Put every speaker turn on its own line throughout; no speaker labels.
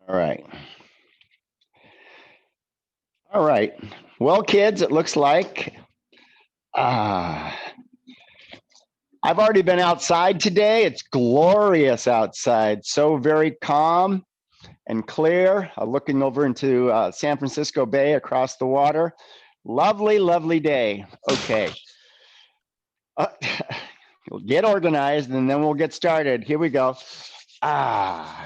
All right. All right. Well, kids, it looks like uh, I've already been outside today. It's glorious outside. So very calm and clear. Looking over into San Francisco Bay across the water. Lovely, lovely day. Okay. Uh, get organized and then we'll get started. Here we go.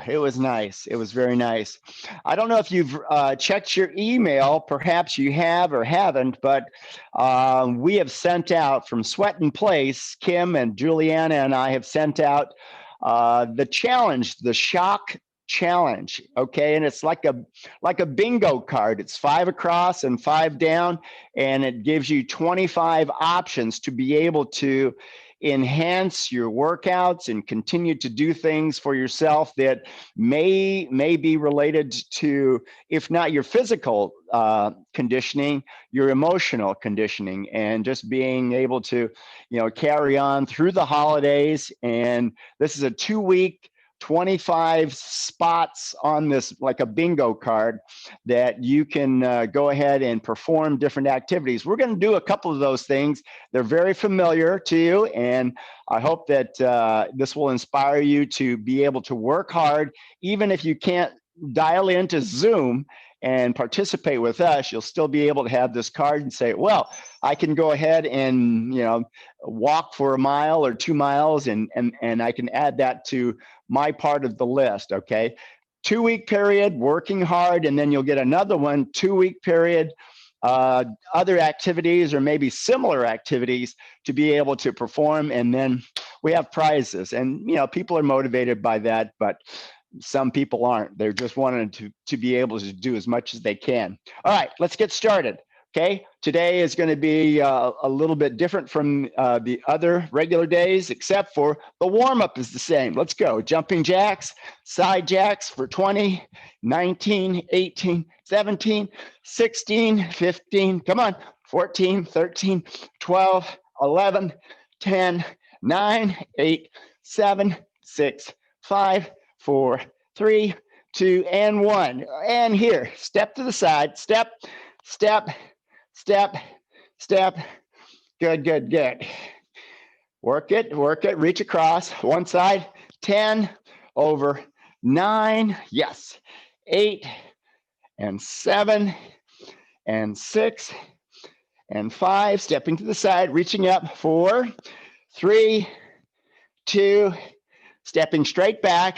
It was nice. It was very nice. I don't know if you've checked your email. Perhaps you have or haven't, but we have sent out from Sweat and Place, Kim and Juliana and I have sent out the challenge, the shock challenge. Okay. And it's like a bingo card. It's 5 across and 5 down, and it gives you 25 options to be able to enhance your workouts and continue to do things for yourself that may be related to, if not your physical conditioning, your emotional conditioning, and just being able to carry on through the holidays. And this is a 2-week 25 spots on this, like a bingo card, that you can go ahead and perform different activities. We're going to do a couple of those things. They're very familiar to you, and I hope that this will inspire you to be able to work hard, even if you can't dial into Zoom and participate with us. You'll still be able to have this card and say, well, I can go ahead and walk for a mile or 2 miles, and I can add that to my part of the list. Okay. 2-week period, working hard, and then you'll get another one, 2-week period, other activities or maybe similar activities to be able to perform. And then we have prizes, and people are motivated by that, but some people aren't. They're just wanting to be able to do as much as they can. All right, let's get started. Okay, today is going to be a little bit different from the other regular days, except for the warm-up is the same. Let's go. Jumping jacks, side jacks for 20, 19, 18, 17, 16, 15, come on, 14, 13, 12, 11, 10, 9, 8, 7, 6, 5, 4, 3, 2, and 1. And here, step to the side, step, step, step, step. Good, good, good. Work it, reach across. One side, 10, over, 9, yes, 8, and 7, and 6, and 5. Stepping to the side, reaching up, 4, 3, 2, stepping straight back,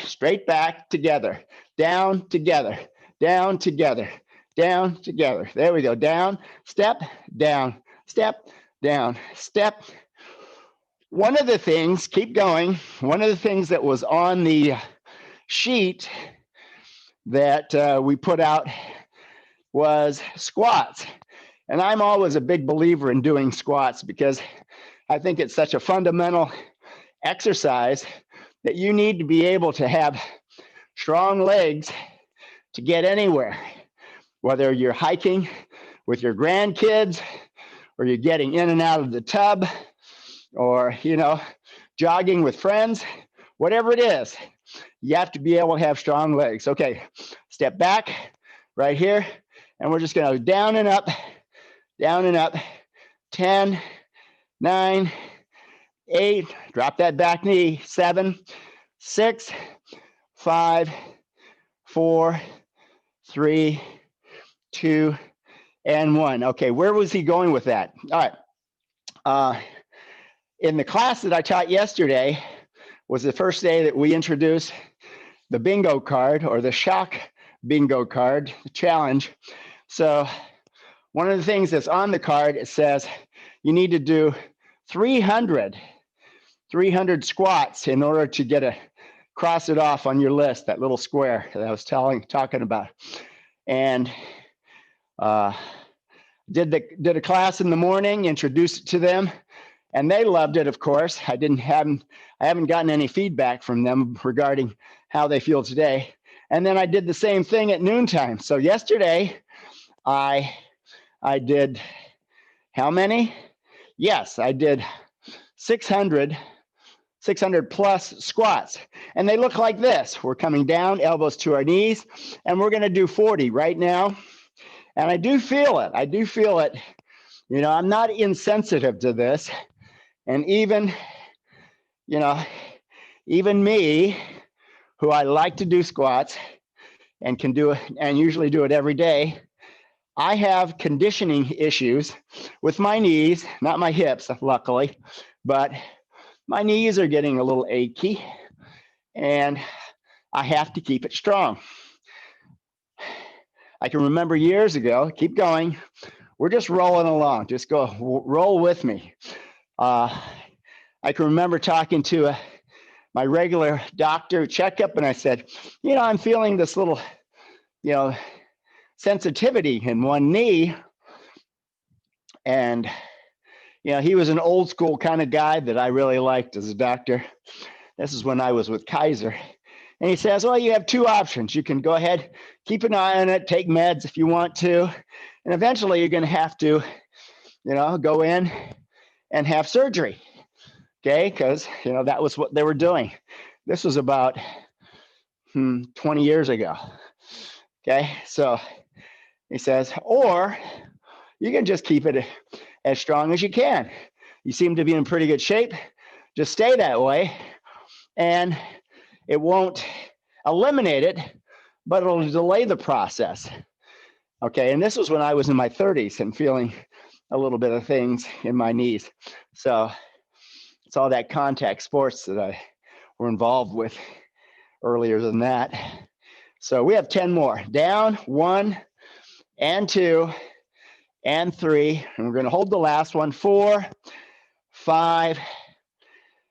together, down, together, down, together, down, together. There we go. Down, step, down, step, down, step. One of the things, keep going, one of the things that was on the sheet that we put out was squats. And I'm always a big believer in doing squats because I think it's such a fundamental exercise that you need to be able to have strong legs to get anywhere, whether you're hiking with your grandkids or you're getting in and out of the tub or, jogging with friends, whatever it is, you have to be able to have strong legs. Okay, step back right here, and we're just going to go down and up, 10, 9, 8, drop that back knee, 7, 6, 5, 4, 3, 2, and 1. Okay, where was he going with that? All right. In the class that I taught yesterday was the first day that we introduced the bingo card, or the shock bingo card, the challenge. So one of the things that's on the card, it says you need to do 300 squats in order to cross it off on your list, that little square that I was talking about. And did a class in the morning, introduced it to them, and they loved it, of course. I haven't gotten any feedback from them regarding how they feel today. And then I did the same thing at noontime. So yesterday, I did how many? Yes, I did 600 600 plus squats. And they look like this. We're coming down, elbows to our knees, and we're going to do 40 right now. And I do feel it. I do feel it. You know, I'm not insensitive to this. And even, you know, even me, who I like to do squats and can do it and usually do it every day, I have conditioning issues with my knees, not my hips, luckily, but my knees are getting a little achy and I have to keep it strong. I can remember years ago, keep going. We're just rolling along. Just go roll with me. I can remember talking to my regular doctor checkup and I said, you know, I'm feeling this little, you know, sensitivity in one knee. And, you know, he was an old school kind of guy that I really liked as a doctor. This is when I was with Kaiser. And he says, well, you have two options. You can go ahead, keep an eye on it, take meds if you want to. And eventually you're going to have to, you know, go in and have surgery. Okay. Because, you know, that was what they were doing. This was about 20 years ago. Okay. So he says, or you can just keep it as strong as you can. You seem to be in pretty good shape. Just stay that way. And it won't eliminate it, but it'll delay the process. Okay, and this was when I was in my 30s and feeling a little bit of things in my knees. So it's all that contact sports that I were involved with earlier than that. So we have 10 more. Down, 1 and 2 and 3. And we're going to hold the last one. 4, 5,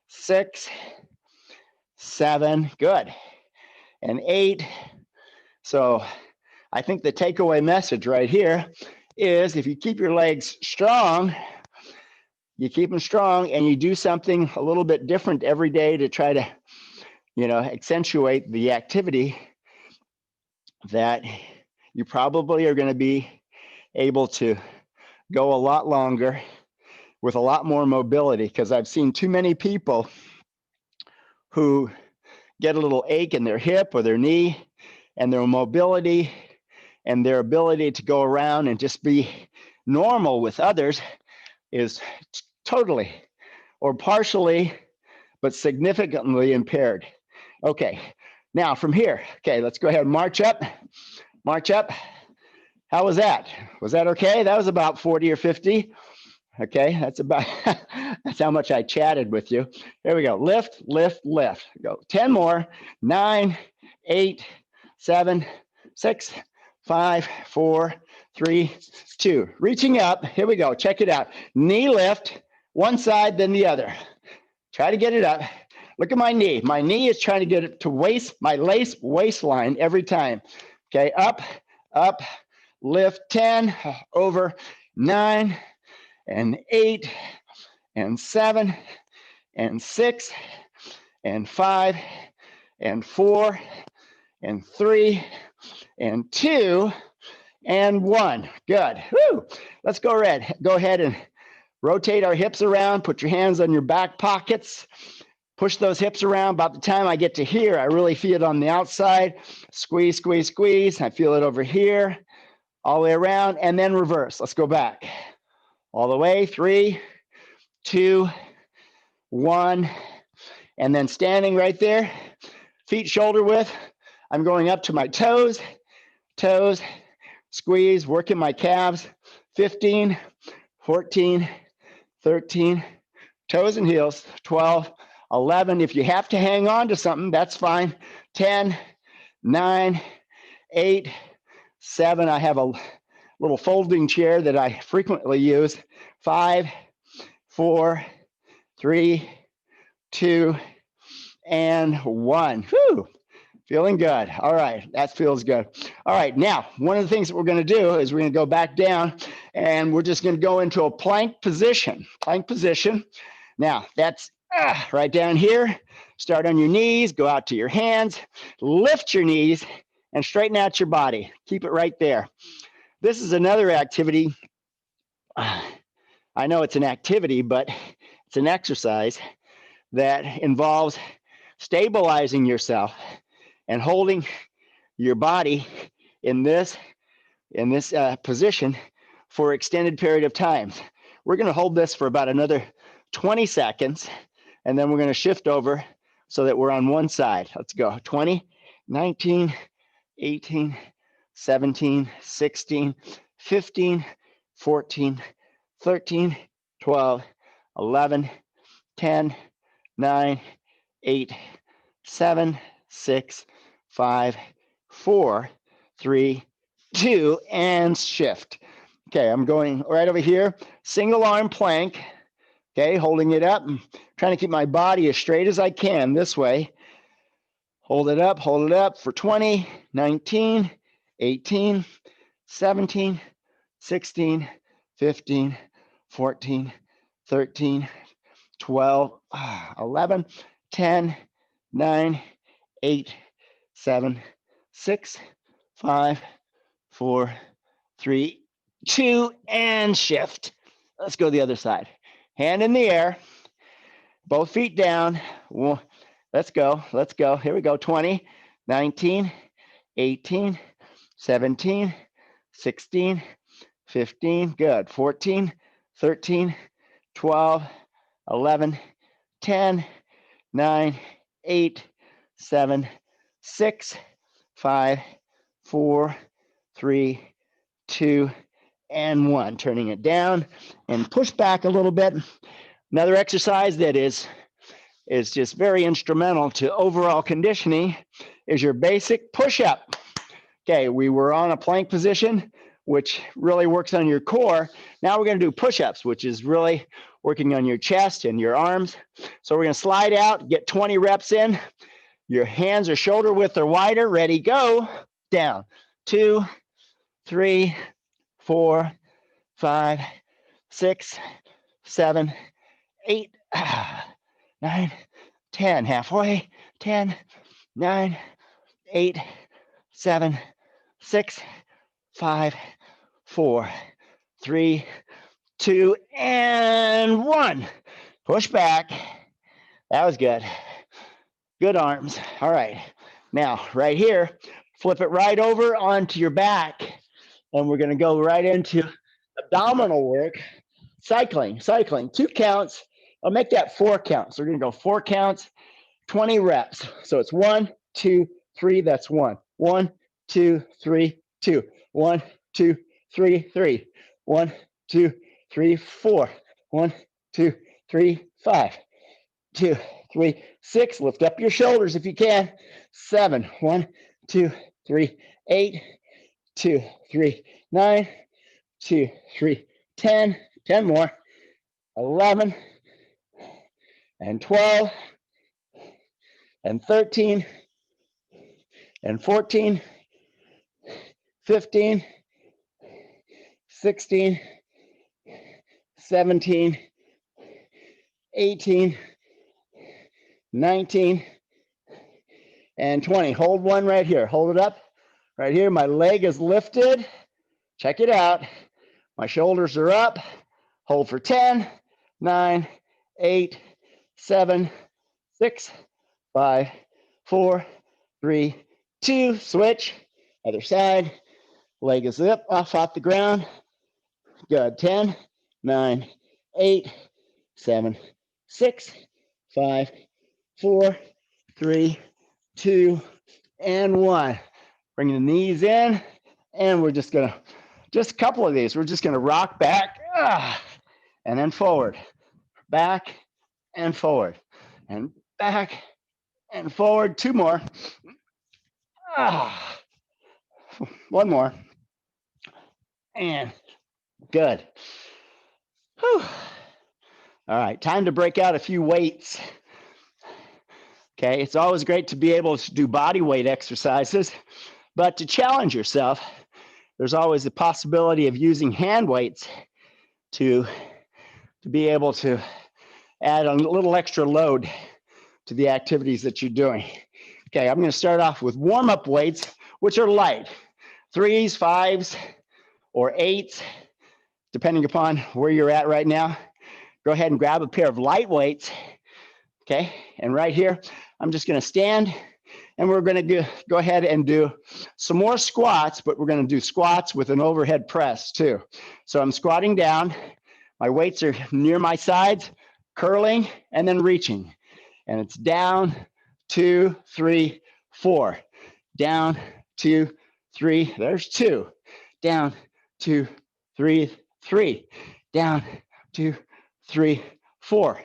6, 7. Good. And 8. So I think the takeaway message right here is if you keep your legs strong, you keep them strong and you do something a little bit different every day to try to, you know, accentuate the activity, that you probably are going to be able to go a lot longer with a lot more mobility, because I've seen too many people who get a little ache in their hip or their knee, and their mobility and their ability to go around and just be normal with others is totally or partially, but significantly impaired. Okay, now from here, okay, let's go ahead and march up, march up. How was that? Was that okay? That was about 40 or 50. Okay, that's about, that's how much I chatted with you. Here we go, lift, lift, lift. Go 10 more, 9, 8, 7, 6, 5, 4, 3, 2. Reaching up, here we go, check it out. Knee lift, one side, then the other. Try to get it up. Look at my knee. My knee is trying to get it to my waistline every time. Okay, up, up, lift 10, over 9, and 8, and 7, and 6, and 5, and 4, and 3, and 2, and 1. Good. Woo. Let's go ahead and rotate our hips around. Put your hands on your back pockets. Push those hips around. About the time I get to here, I really feel it on the outside. Squeeze, squeeze, squeeze. I feel it over here, all the way around, and then reverse. Let's go back. All the way, 3, 2, 1, and then standing right there, feet shoulder width. I'm going up to my toes, toes, squeeze, working my calves. 15, 14, 13, toes and heels. 12, 11. If you have to hang on to something, that's fine. 10, 9, 8, 7. I have a little folding chair that I frequently use. 5, 4, 3, 2, and 1. Whew. Feeling good. All right, that feels good. All right, now, one of the things that we're going to do is we're going to go back down and we're just going to go into a plank position. Plank position. Now, that's right down here. Start on your knees, go out to your hands, lift your knees, and straighten out your body. Keep it right there. This is another activity. I know it's an activity, but it's an exercise that involves stabilizing yourself and holding your body in this position for extended period of time. We're going to hold this for about another 20 seconds, and then we're going to shift over so that we're on one side. Let's go. 20, 19, 18, 17, 16, 15, 14, 13, 12, 11, 10, 9, 8, 7, 6, 5, 4, 3, 2, and shift. Okay, I'm going right over here. Single arm plank. Okay, holding it up. I'm trying to keep my body as straight as I can this way. Hold it up for 20, 19, 18, 17, 16, 15, 14, 13, 12, 11, 10, 9, 8, 7, 6, 5, 4, 3, 2, and shift. Let's go the other side. Hand in the air, both feet down. Let's go. Here we go. 20, 19, 18, 17, 16, 15, good. 14, 13, 12, 11, 10, 9, 8, 7, 6, 5, 4, 3, 2, and 1. Turning it down and push back a little bit. Another exercise that is just very instrumental to overall conditioning is your basic push-up. Okay, we were on a plank position, which really works on your core. Now we're going to do push-ups, which is really working on your chest and your arms. So we're going to slide out, get 20 reps in. Your hands are shoulder width or wider. Ready, go. Down. 2, 3, 4, 5, 6, 7, 8, 9, 10. Halfway. 10, 9, 8, 7, 6, 5, 4, 3, 2, and 1. Push back. That was good. Good arms. All right. Now, right here, flip it right over onto your back, and we're going to go right into abdominal work. Cycling. 2 counts. I'll make that 4 counts. So we're going to go 4 counts, 20 reps. So it's 1, 2, 3. That's 1. 1, 2, 3, 2. 1, 2, 3, 3. 1, 2, 3, 4. 1, 2, 3, 5. 2, 3, 6. Lift up your shoulders if you can. 7. 1, 2, 3, 8. 2, 3, 9. 2, 3, 10. 10 more. 11 and 12 and 13 and 14, 15, 16, 17, 18, 19, and 20. Hold one right here. Hold it up right here. My leg is lifted. Check it out. My shoulders are up. Hold for 10, 9, 8, 7, 6, 5, 4, 3, 2. Switch. Other side. Leg is up, off the ground. Good. 10, 9, 8, 7, 6, 5, 4, 3, 2, and 1. Bring the knees in, and we're just a couple of these. We're just gonna rock back, and then forward, back and forward, and back and forward. 2 more. One more. And good. Whew. All right, time to break out a few weights. Okay, it's always great to be able to do body weight exercises, but to challenge yourself, there's always the possibility of using hand weights to be able to add a little extra load to the activities that you're doing. Okay, I'm going to start off with warm-up weights, which are light, 3s, 5s, or 8s, depending upon where you're at right now. Go ahead and grab a pair of light weights. Okay, and right here, I'm just gonna stand and we're gonna go ahead and do some more squats, but we're gonna do squats with an overhead press too. So I'm squatting down, my weights are near my sides, curling, and then reaching. And it's down, 2, 3, 4. Down, 2, 3, there's 2. Down, 2, 3, 3. Down, 2, 3, 4.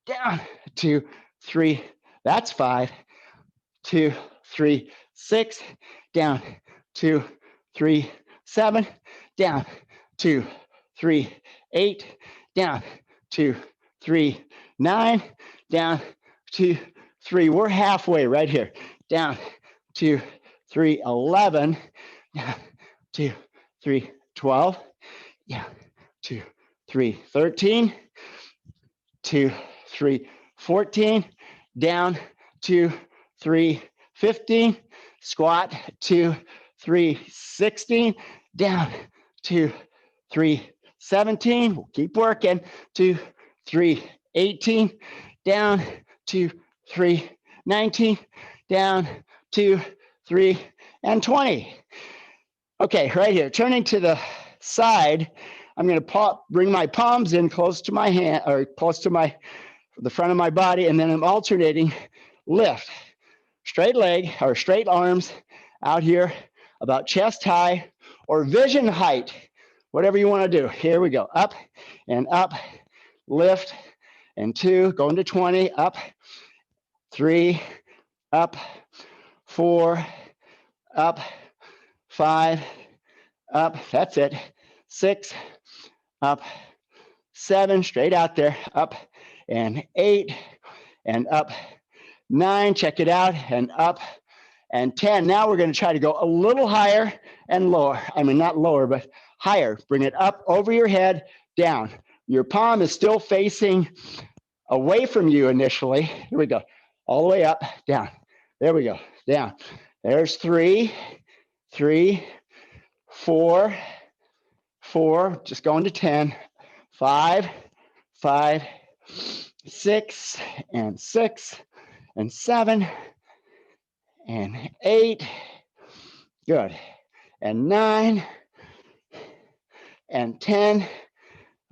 Down, 2, 3, that's 5. 2, 3, 6. Down, 2, 3, 7. Down, 2, 3, 8. Down, 2, 3, 9. Down, 2, 3. We're halfway right here. Down, 2, 3, 11. Down, 2, 3, 12. Yeah, 2, 3, 13. 2, 3, 14. Down, 2, 3, 15. Squat, 2, 3, 16. Down, 2, 3, 17. We'll keep working. 2, 3, 18. Down, 2, 3, 19. Down, 2, 3, and 20. Okay, right here, turning to the side, I'm going to bring my palms in close to my hand, or close to the front of my body, and then I'm alternating lift. Straight leg or straight arms out here about chest high or vision height, whatever you want to do. Here we go. Up and up, lift, and 2, going to 20, up, 3, up, 4, up, 5, up, that's it, 6, up, 7, straight out there, up, and 8, and up, 9, check it out, and up, and 10. Now we're going to try to go a little higher and lower. I mean, not lower, but higher. Bring it up over your head, down. Your palm is still facing away from you initially. Here we go. All the way up, down. There we go, down. There's 3, 3, 4, 4, just going to 10, 5, 5, 6, and 6, and 7, and 8, good, and 9, and 10.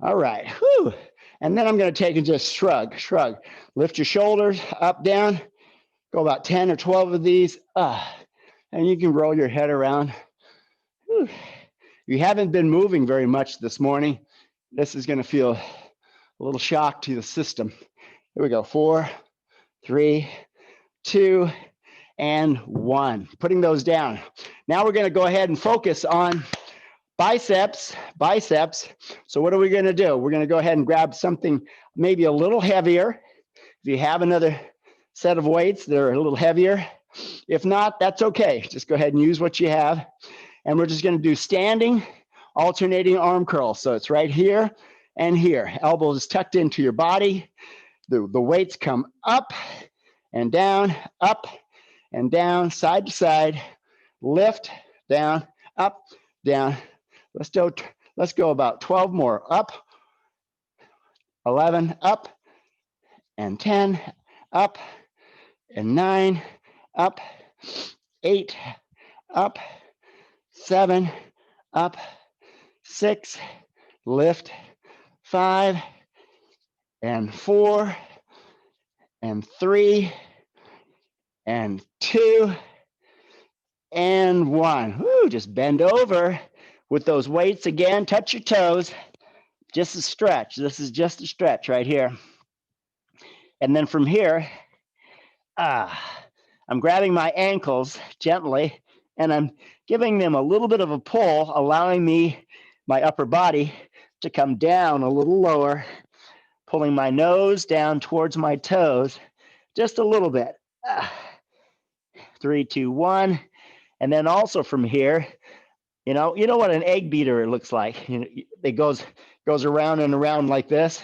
All right, whew. And then I'm going to take and just shrug, shrug. Lift your shoulders up, down, go about 10 or 12 of these, and you can roll your head around. Whew. You haven't been moving very much this morning. This is going to feel a little shock to the system. Here we go, 4, 3, 2, and 1. Putting those down. Now we're going to go ahead and focus on biceps. So what are we going to do? We're going to go ahead and grab something maybe a little heavier. If you have another set of weights that are a little heavier, if not, that's okay. Just go ahead and use what you have. And we're just going to do standing, alternating arm curls. So it's right here and here. Elbows tucked into your body. The weights come up and down, side to side, lift, down, up, down. Let's go about 12 more. Up, 11, up, and 10, up, and 9, up, 8, up, 7, up, 6, lift, 5, and 4, and 3, and 2, and 1. Woo, just bend over with those weights again. Touch your toes. Just a stretch. This is just a stretch right here. And then from here, I'm grabbing my ankles gently, and I'm giving them a little bit of a pull, allowing my upper body to come down a little lower, pulling my nose down towards my toes, just a little bit. 3, 2, 1. And then also from here, you know what an egg beater looks like. It goes around and around like this.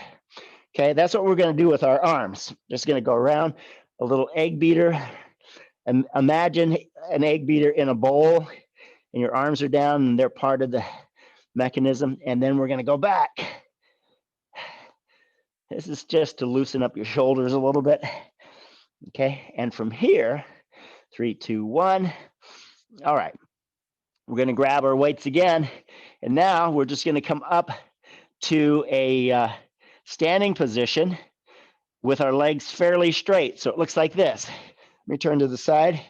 Okay, that's what we're going to do with our arms. Just going to go around a little egg beater. And imagine an egg beater in a bowl, and your arms are down, and they're part of the mechanism. And then we're going to go back. This is just to loosen up your shoulders a little bit. Okay, and from here, 3, 2, 1. All right, we're going to grab our weights again, and now we're just going to come up to a standing position with our legs fairly straight. So it looks like this. Let me turn to the side.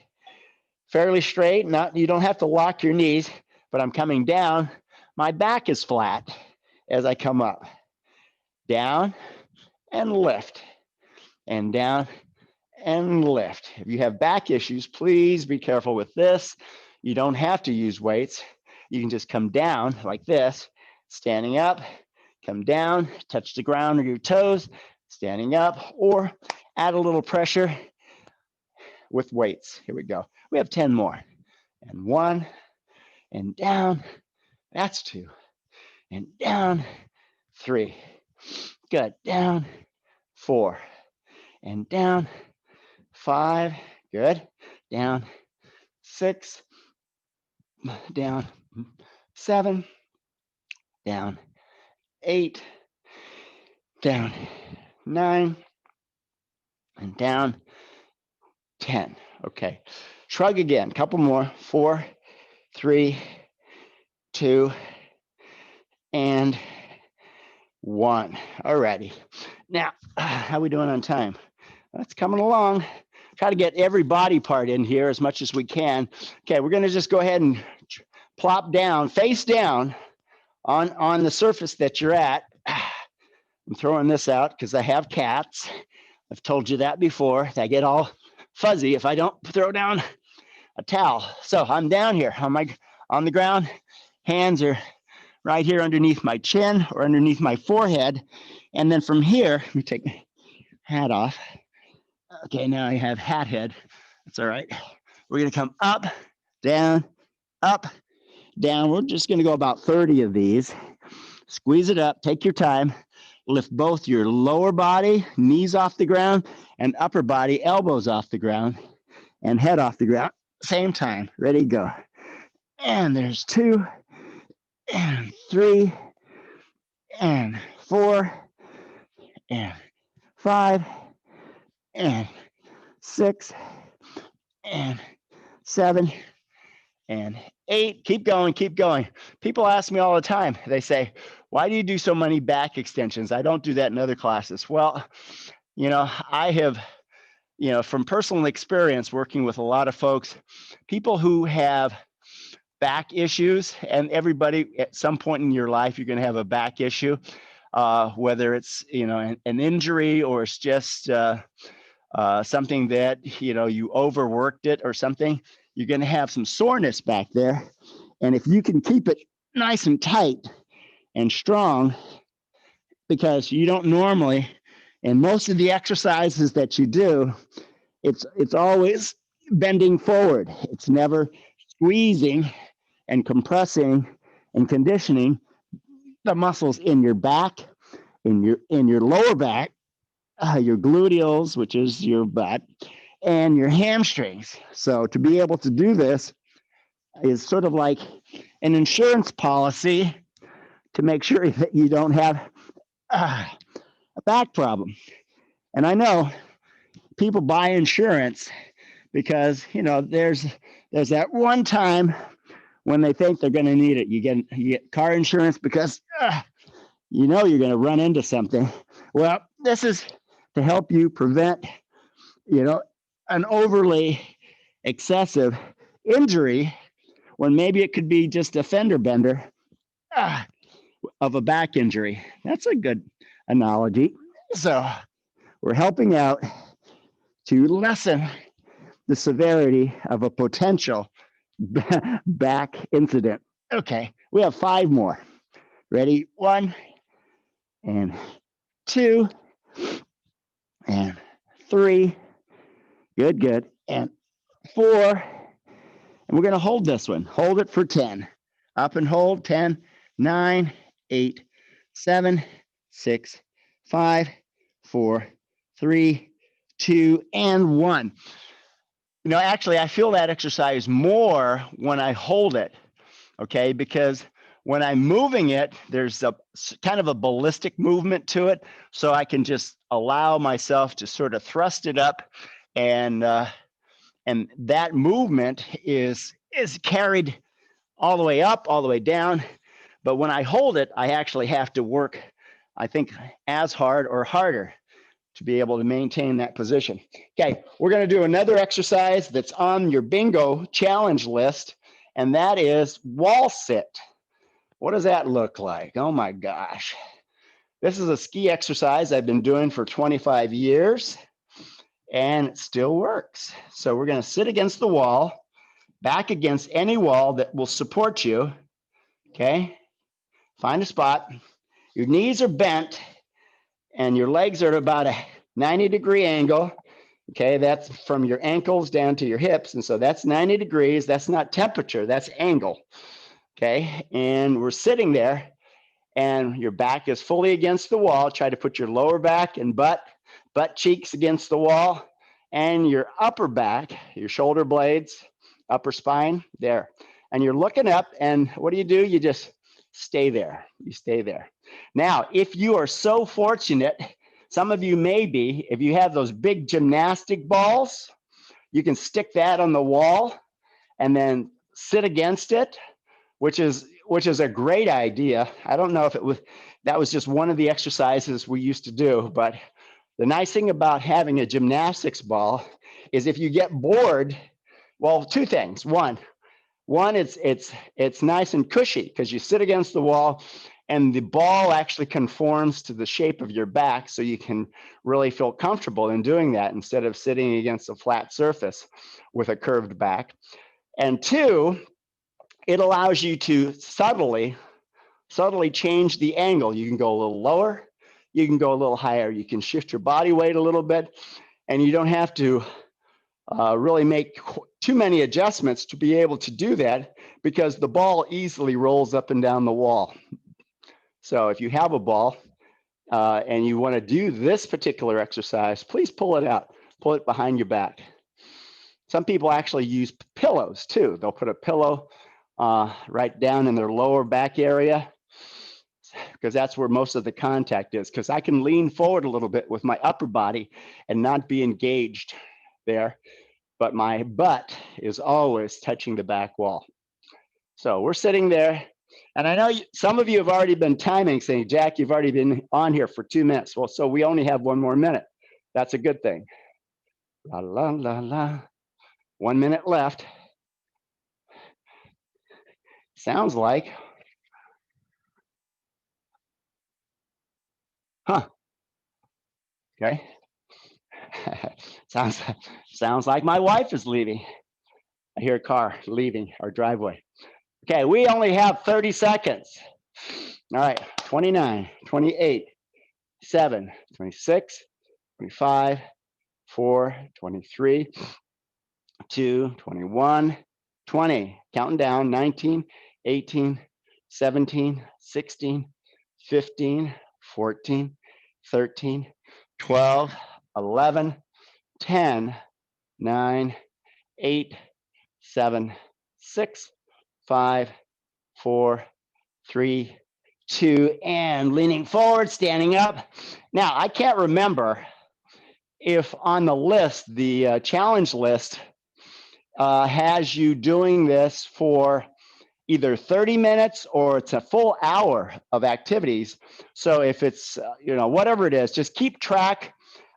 Fairly straight. Not, you don't have to lock your knees, but I'm coming down. My back is flat as I come up. Down and lift, and down and lift. If you have back issues, please be careful with this. You don't have to use weights. You can just come down like this, standing up, come down, touch the ground or your toes, standing up, or add a little pressure with weights. Here we go. We have 10 more. And 1, and down. That's 2. And down. 3. Good. Down. 4. And down. 5. Good. Down. 6. Down. 7. Down. 8. Down. 9. And down. 10. Okay. Shrug again. Couple more. 4, 3, 2, and 1. Alrighty. Now, how are we doing on time? That's coming along. Try to get every body part in here as much as we can. Okay, we're going to just go ahead and plop down, face down on the surface that you're at. I'm throwing this out because I have cats. I've told you that before. They get all fuzzy if I don't throw down a towel. So I'm down here on the ground. Hands are right here underneath my chin or underneath my forehead. And then from here, let me take my hat off. Okay, now I have hat head. That's all right. We're going to come up, down, down. We're just going to go about 30 of these. Squeeze it up. Take your time. Lift both your lower body, knees off the ground, and upper body, elbows off the ground, and head off the ground. Same time. Ready, go. And there's 2, and 3, and 4, and 5, and 6, and 7, and 8. Keep going, keep going. People ask me all the time. They say, why do you do so many back extensions? I don't do that in other classes. Well, I have, from personal experience working with a lot of folks, people who have back issues, and everybody at some point in your life, you're going to have a back issue, whether it's, an injury or it's just something that, you overworked it or something, you're going to have some soreness back there. And if you can keep it nice and tight and strong, because you don't normally, and most of the exercises that you do, it's always bending forward. It's never squeezing and compressing and conditioning the muscles in your back, in your lower back, your gluteals, which is your butt, and your hamstrings. So to be able to do this is sort of like an insurance policy to make sure that you don't have a back problem. And I know people buy insurance because, there's that one time when they think they're going to need it. You get car insurance because you're going to run into something. Well, this is to help you prevent, an overly excessive injury when maybe it could be just a fender bender of a back injury. That's a good analogy. So we're helping out to lessen the severity of a potential back incident. Okay, we have 5 more. Ready? 1, and 2, and 3. Good. And 4. And we're going to hold this one. Hold it for 10. Up and hold. 10, 9, 8, 7, 6, 5, 4, 3, 2, and 1. Actually, I feel that exercise more when I hold it, okay? Because when I'm moving it, there's a kind of a ballistic movement to it. So I can just allow myself to sort of thrust it up, and that movement is carried all the way up, all the way down. But when I hold it, I actually have to work, I think, as hard or harder to be able to maintain that position. Okay, we're going to do another exercise that's on your bingo challenge list, and that is wall sit. What does that look like? Oh my gosh. This is a ski exercise I've been doing for 25 years, and it still works. So we're going to sit against the wall, back against any wall that will support you. Okay, find a spot. Your knees are bent, and your legs are at about a 90-degree angle. Okay, that's from your ankles down to your hips. And so that's 90 degrees. That's not temperature, that's angle. Okay, and we're sitting there, and your back is fully against the wall. Try to put your lower back and butt cheeks against the wall, and your upper back, your shoulder blades, upper spine there. And you're looking up, and what do? You just stay there. You stay there. Now, if you are so fortunate, some of you may be, if you have those big gymnastic balls, you can stick that on the wall and then sit against it, which is a great idea. I don't know if that was just one of the exercises we used to do, but the nice thing about having a gymnastics ball is if you get bored, well, two things. One, it's nice and cushy because you sit against the wall, and the ball actually conforms to the shape of your back, so you can really feel comfortable in doing that instead of sitting against a flat surface with a curved back. And two, it allows you to subtly change the angle. You can go a little lower, you can go a little higher, you can shift your body weight a little bit, and you don't have to really make too many adjustments to be able to do that, because the ball easily rolls up and down the wall. So if you have a ball and you want to do this particular exercise, please pull it out, pull it behind your back. Some people actually use pillows too. They'll put a pillow right down in their lower back area, because that's where most of the contact is, because I can lean forward a little bit with my upper body and not be engaged there, but my butt is always touching the back wall. So we're sitting there, and I know some of you have already been timing, saying, Jack, you've already been on here for 2 minutes. Well, so we only have 1 more minute. That's a good thing. La, la, la, la. 1 minute left. Sounds like. Huh. Okay. Sounds like my wife is leaving. I hear a car leaving our driveway. Okay, we only have 30 seconds. All right, 29, 28, 7, 26, 25, 4, 23, 2, 21, 20. Counting down, 19, 18, 17, 16, 15, 14, 13, 12, 11, 10, 9, 8, 7, 6, 5, 4, 3, 2, and leaning forward, standing up. Now, I can't remember if on the list, the challenge list, has you doing this for either 30 minutes or it's a full hour of activities. So if it's, whatever it is, just keep track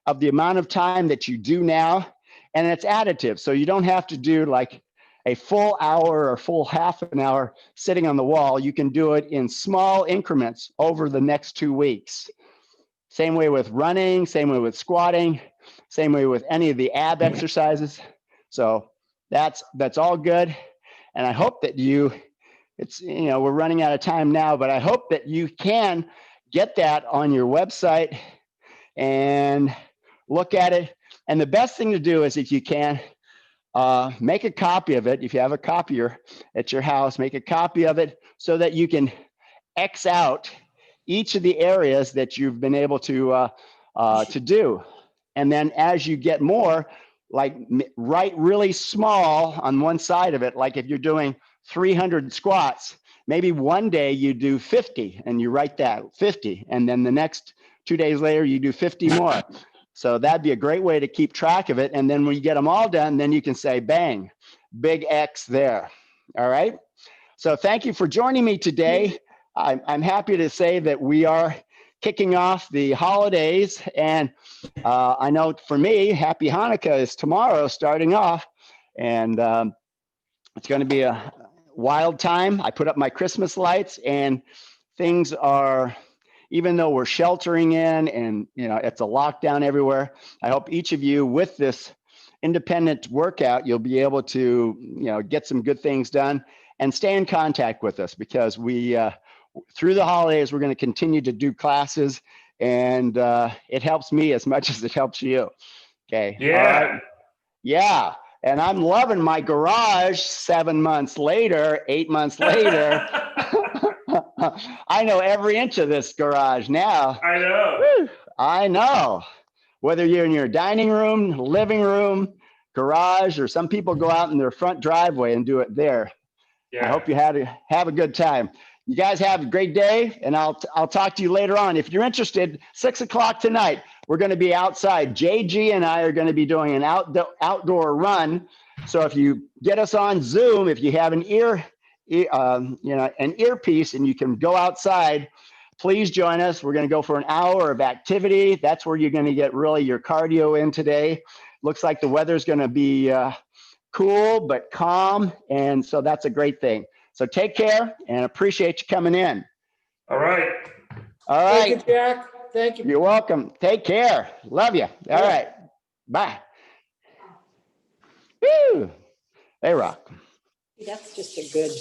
of the amount of time that you do now, and it's additive. So you don't have to do like a full hour or full half an hour sitting on the wall. You can do it in small increments over the next 2 weeks. Same way with running, same way with squatting, same way with any of the ab exercises. So that's all good. And I hope that we're running out of time now, but I hope that you can get that on your website and look at it. And the best thing to do is, if you can, make a copy of it. If you have a copier at your house, make a copy of it so that you can X out each of the areas that you've been able to do. And then as you get more, like write really small on one side of it, like if you're doing 300 squats, maybe one day you do 50 and you write that 50, and then the next 2 days later you do 50 more. So that'd be a great way to keep track of it. And then when you get them all done, then you can say, bang, big X there. All right. So thank you for joining me today. I'm happy to say that we are kicking off the holidays. And I know for me, Happy Hanukkah is tomorrow starting off. And it's going to be a wild time. I put up my Christmas lights, and things are, even though we're sheltering in and it's a lockdown everywhere, I hope each of you with this independent workout, you'll be able to get some good things done and stay in contact with us, because we through the holidays we're going to continue to do classes, and it helps me as much as it helps you. Okay.
Yeah.
All right. Yeah. And I'm loving my garage 7 months later, 8 months later. I know every inch of this garage now.
I know.
Woo, I know. Whether you're in your dining room, living room, garage, or some people go out in their front driveway and do it there.
Yeah.
I hope you have a good time. You guys have a great day, and I'll talk to you later on. If you're interested, 6 o'clock tonight, we're going to be outside. JG and I are going to be doing an outdoor run. So if you get us on Zoom, if you have an an earpiece and you can go outside, please join us. We're going to go for an hour of activity. That's where you're going to get really your cardio in today. Looks like the weather's going to be cool but calm, and so that's a great thing. So take care, and appreciate you coming in.
All right.
All right.
Thank you, Jack. Thank you.
You're welcome. Take care. Love you. All right. Bye. Woo. They rock.
That's just a good